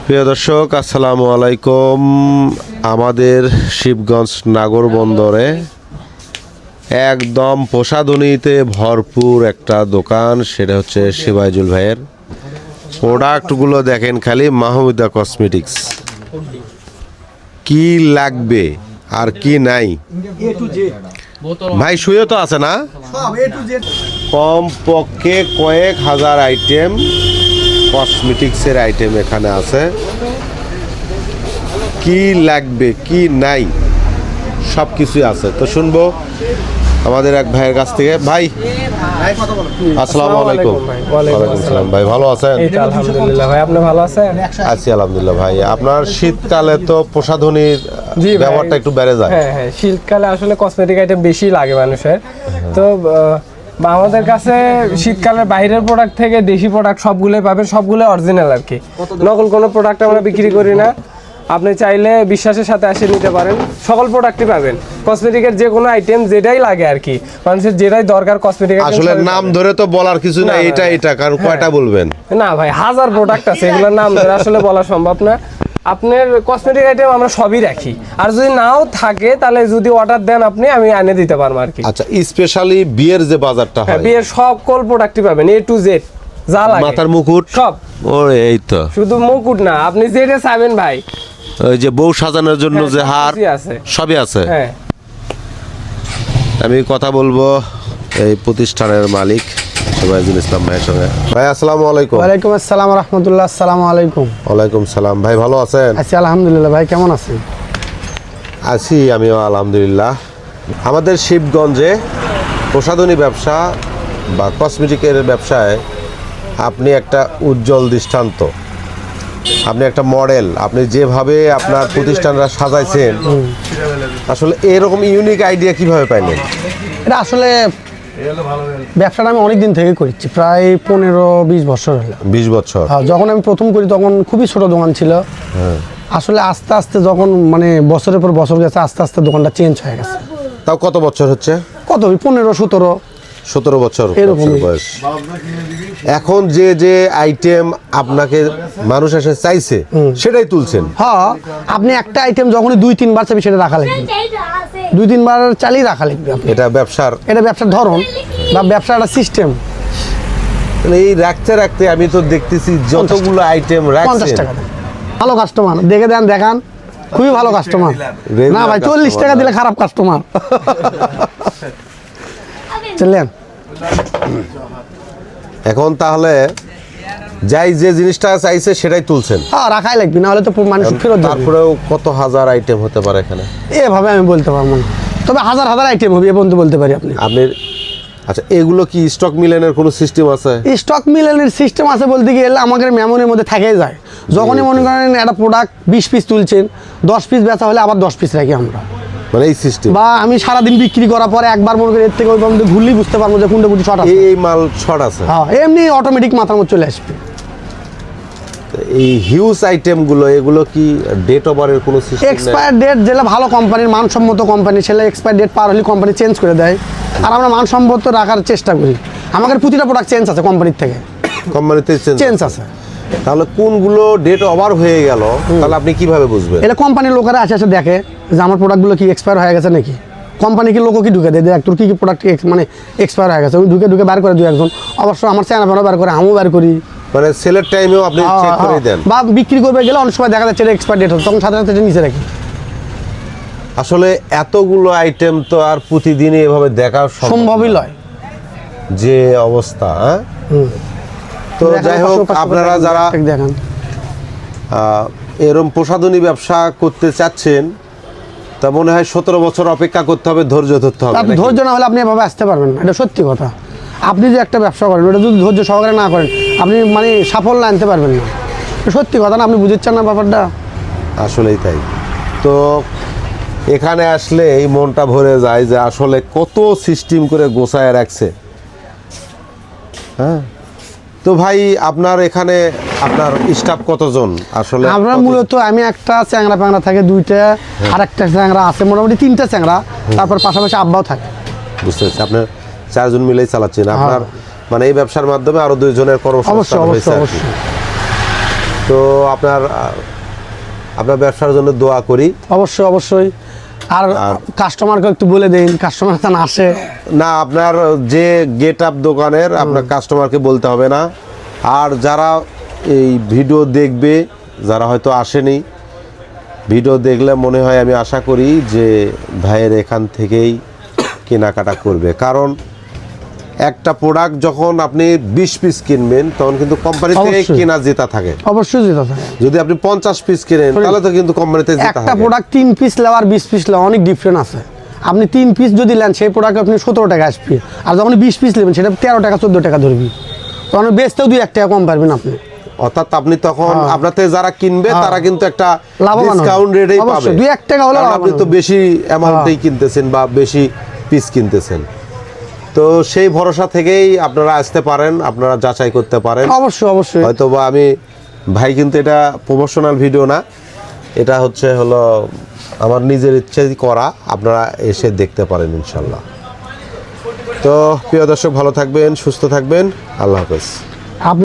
প্রিয় দর্শক, আসসালামু আলাইকুম। আমাদের শিবগঞ্জ নাগর বন্দরে একদম প্রসাধনীতে ভরপুর একটা দোকান, সেটা হচ্ছে সিবাইজুল ভাইয়ের। প্রোডাক্টগুলো দেখেন খালি, মাহমুদা কসমেটিক্স। কি লাগবে আর কি নাই ভাই, শুয়ে তো আছে না? কম পক্ষে কয়েক হাজার আইটেম, কসমেটিক্সের আইটেম এখানে আছে। কি লাগবে কি নাই সব কিছুই আছে। তো শুনবো আমাদের এক ভাইয়ের কাছ থেকে। ভাই আসসালামু আলাইকুম। ওয়ালাইকুম আসসালাম। ভাই ভালো আছেন? আলহামদুলিল্লাহ। ভাই আপনি ভালো আছেন? আছি আলহামদুলিল্লাহ। ভাই আপনার শীতকালে তো প্রসাধনীর ব্যবহারটা একটু বেড়ে যায়। হ্যাঁ হ্যাঁ, শীতকালে আসলে কসমেটিক আইটেম বেশি লাগে মানুষের। তো আমাদের কাছে শীতকালের বাইরের প্রোডাক্ট থেকে দেশি প্রোডাক্ট সবগুলোই পাবেন, সবগুলো অরিজিনাল আর কি। নকল কোনো প্রোডাক্ট আমরা বিক্রি করি না। আপনি চাইলে বিশ্বাসের সাথে এসে নিতে পারেন, সকল প্রোডাক্টই পাবেন। কসমেটিকের যে কোনো আইটেম যেটাই লাগে আর কি, মানুষের যেটাই দরকার কসমেটিক আসলে নাম ধরে তো বলার কিছু না, এটা কারণ কয়টা বলবেন? না ভাই, হাজার প্রোডাক্ট আছে, এগুলোর নাম ধরে আসলে বলা সম্ভব না। আপনার কসমেটিক আইটেম আমরা সবই রাখি, আর যদি নাও থাকে তাহলে যদি অর্ডার দেন আপনি, আমি এনে দিতে পারবো আর কি। আচ্ছা, স্পেশালি বিয়ের যে বাজারটা হয়, বিয়ের সকল প্রোডাক্টই পাবেন, A to Z যা লাগে। মাথার মুকুট সব। ওরে এই তো, শুধু মুকুট না, আপনি যেটা চাইবেন ভাই, ওই যে বউ সাজানোর জন্য যে হার, আছে সবই আছে। হ্যাঁ। আমি কথা বলবো এই প্রতিষ্ঠানের মালিক সিবাইজুল ইসলাম ভাইয়ের সঙ্গে। ভাই আসসালামু আলাইকুম। ওয়ালাইকুম আসসালাম রাহমাতুল্লাহ। আসসালামু আলাইকুম। ওয়ালাইকুম সালাম। ভাই ভালো আছেন? আছি আলহামদুলিল্লাহ। ভাই কেমন আছেন? আছি আমিও আলহামদুলিল্লাহ। আমাদের শিবগঞ্জে প্রসাধনী ব্যবসা বা কসমেটিকের ব্যবসায় আপনি একটা উজ্জ্বল দৃষ্টান্ত, আপনি একটা মডেল। আপনি যেভাবে আপনার প্রতিষ্ঠানরা সাজাইছেন, আসলে এরকম ইউনিক আইডিয়া কিভাবে পাইলেন? এটা আসলে ব্যবসাটা আমি অনেক দিন থেকে করছি, প্রায় 15-20 বছর হলো। 20 বছর? হ্যাঁ, যখন আমি প্রথম করি তখন খুবই ছোট দোকান ছিল। আসলে আস্তে আস্তে যখন মানে বছরের পর বছর গেছে, আস্তে আস্তে দোকানটা চেঞ্জ হয়ে গেছে। তাও কত বছর হচ্ছে? কত 15-17 17 বছর এরকম বয়স। এখন যে যে আইটেম আপনাকে মানুষ এসে চাইছে সেটাই তুলছেন? হ্যাঁ, আপনি একটা আইটেম যখনই 2-3 বার চাবি সেটা রাখা লাগবে, 2-3 বার চালিয়ে রাখা লাগবে। এটা ব্যবসার ধরন বা ব্যবসার একটা সিস্টেম। এই রাখতে রাখতে আমি তো দেখতেছি যতগুলো আইটেম 50 রাখছেন। টাকা দেন। ভালো কাস্টমার, দেখে দেন, দেখান, খুবই ভালো কাস্টমার। না ভাই, 40 টাকা দিলে খারাপ কাস্টমার। চলেন এখন তাহলে যাই যে জিনিসটা চাইছে সেটাই তুলছেন? হ্যাঁ, রাখাই লাগবে, না হলে তো মানুষ ফেরত যাবে। তারপরেও কত হাজার আইটেম হতে পারে এখানে? এভাবে আমি বলতে পারবো না, তবে হাজার হাজার আইটেম হবে এ পর্যন্ত বলতে পারি আপনি। আচ্ছা, এগুলো কি স্টক মিলানের কোনো সিস্টেম আছে? স্টক মিলানের সিস্টেম আছে বলতে গেলে আমাদের মেমোরির মধ্যে থেকেই যায়। যখনই মনে করেন একটা প্রোডাক্ট 20 পিস তুলছেন, 10 পিস বেচা হলে আবার 10 পিস রাখি আমরা, মানে এই সিস্টেম। বা আমি সারাদিন বিক্রি করার পরে একবার মনে করি এর থেকে ওই পর্যন্ত ঘুরলেই বুঝতে পারবো যে কোনটা কোনটি শর্ট আছে। এই মাল শর্ট আছে? হ্যাঁ, এমনি অটোমেটিক মাথার মধ্যে চলে আসবে। এই হিউজ আইটেমগুলো, এগুলো কি ডেট ওভারের কোনো সিস্টেম? এক্সপায়ার ডেট যেটা ভালো কোম্পানির, মানসম্মত কোম্পানি, সেটা এক্সপায়ার ডেট পার হলে কোম্পানি চেঞ্জ করে দেয়, আর আমরা মানসম্মত রাখার চেষ্টা করি। আমাদের প্রতিটা প্রোডাক্ট চেঞ্জ আছে কোম্পানির থেকে, কোম্পানিতে চেঞ্জ আছে। তাহলে কোনগুলো ডেট ওভার হয়ে গেল তাহলে আপনি কিভাবে বুঝবেন? এটা কোম্পানির লোকেরা আসে দেখে যে আমার প্রোডাক্টগুলো কি এক্সপায়ার হয়ে গেছে নাকি। কোম্পানি কি লোকও কি ঢুকে দেয়, দেখ তোর কী কী প্রোডাক্ট মানে এক্সপায়ার হয়ে গেছে, ওই ঢুকে বার করে 2-1 জন। অবশ্য আমার চ্যানেল বার করে, আমিও বার করি। মানে সেলের টাইমেও আপনি চেক করে দেন? বা বিক্রি করবে গেলে অনেক সময় দেখা যাচ্ছে এক্সপায়ার ডেট হচ্ছে, তখন সাথে সাথে নিচে রাখি। আসলে এতগুলো আইটেম তো আর প্রতিদিনই এভাবে দেখা সম্ভবই নয়, যে অবস্থা। তো যাই হোক, আপনারা যারা দেখান এরকম প্রসাধনী ব্যবসা করতে চাচ্ছেন, তা মনে হয় 17 বছর অপেক্ষা করতে হবে, ধৈর্য ধরতে হবে। আপনি ধৈর্য না হলে আপনি এভাবে আসতে পারবেন না, এটা সত্যি কথা। আপনি যে একটা ব্যবসা করেন, ওটা যদি ধৈর্য সহকারে না করেন, আপনি মানে সাফল্য আনতে পারবেন না, সত্যি কথা না। আপনি বুঝেছেন না ব্যাপারটা? আসলেই তাই। তো এখানে আসলে এই মনটা ভরে যায় যে আসলে কত সিস্টেম করে গোছায় রাখছে। হ্যাঁ, তো ভাই আপনার এখানে আপনার স্টাফ কতজন? আসলে আমরা মূলত আমি একটা চ্যাংরা প্যাংরা থাকে 2টা, আর একটা চ্যাংরা আছে মোটামুটি 3টা চ্যাংরা, তারপর পাশাপাশি আব্বাও থাকে। বুঝতে পারছি, আপনার 4 জন মিলেই চালাচ্ছেন আপনার, মানে এই ব্যবসার মাধ্যমে আরো 2 জনের কর্মসংস্থান হয়েছে। তো আপনার ব্যবসার জন্য দোয়া করি। অবশ্যই অবশ্যই। আর কাস্টমারকে একটু বলে দিন, কাস্টমার যেন আসে। না, আপনার যে গেট আপ দোকানের আপনার কাস্টমারকে বলতে হবে না। আর যারা এই ভিডিও দেখবে, যারা হয়তো আসেনি, ভিডিও দেখলে মনে হয়, আমি আশা করি যে ভাইয়ের এখান থেকেই কেনাকাটা করবে। কারণ একটা প্রোডাক্ট যখন আপনি 20 পিস কিনবেন তখন কিন্তু কোম্পানি থেকে অবশ্যই। কেনা জেতা থাকে। অবশ্যই যেতে থাকে। যদি আপনি 50 পিস কিনেন তাহলে তো কিন্তু কোম্পানিতে জেতা একটা থাকে। প্রোডাক্ট 3 পিস নেওয়া আর 20 পিস নেওয়া অনেক ডিফারেন্ট আছে। আপনি 3 পিস যদি নেন সেই প্রোডাক্ট আপনি 17 টাকা আসবে, আর যখন 20 পিস নেবেন সেটা 13 টাকা 14 টাকা ধরবি, তখন বেচতেও 2-1 টাকা কম পারবেন আপনি। অর্থাৎ আপনি তখন আপনার থেকে যারা কিনবে তারা কিন্তু একটা লাভবান হবে। ডিসকাউন্ট রেটেই পাবে। অবশ্যই 2-1 টাকা হলে কারণ লাভবান আপনি তো হবে। বেশি অ্যামাউন্টেই কিনতেছেন বা বেশি পিস কিনতেছেন। তো সেই ভরসা থেকেই আপনারা আসতে পারেন, আপনারা যাচাই করতে পারেন। অবশ্যই অবশ্যই। হয়তো বা আমি ভাই কিন্তু এটা প্রমোশনাল ভিডিও না, এটা হলো আমার নিজের ইচ্ছেই করা। আপনারা এসে দেখতে পারেন ইনশাল্লাহ। তো প্রিয় দর্শক, ভালো থাকবেন, সুস্থ থাকবেন, আল্লাহ হাফেজ।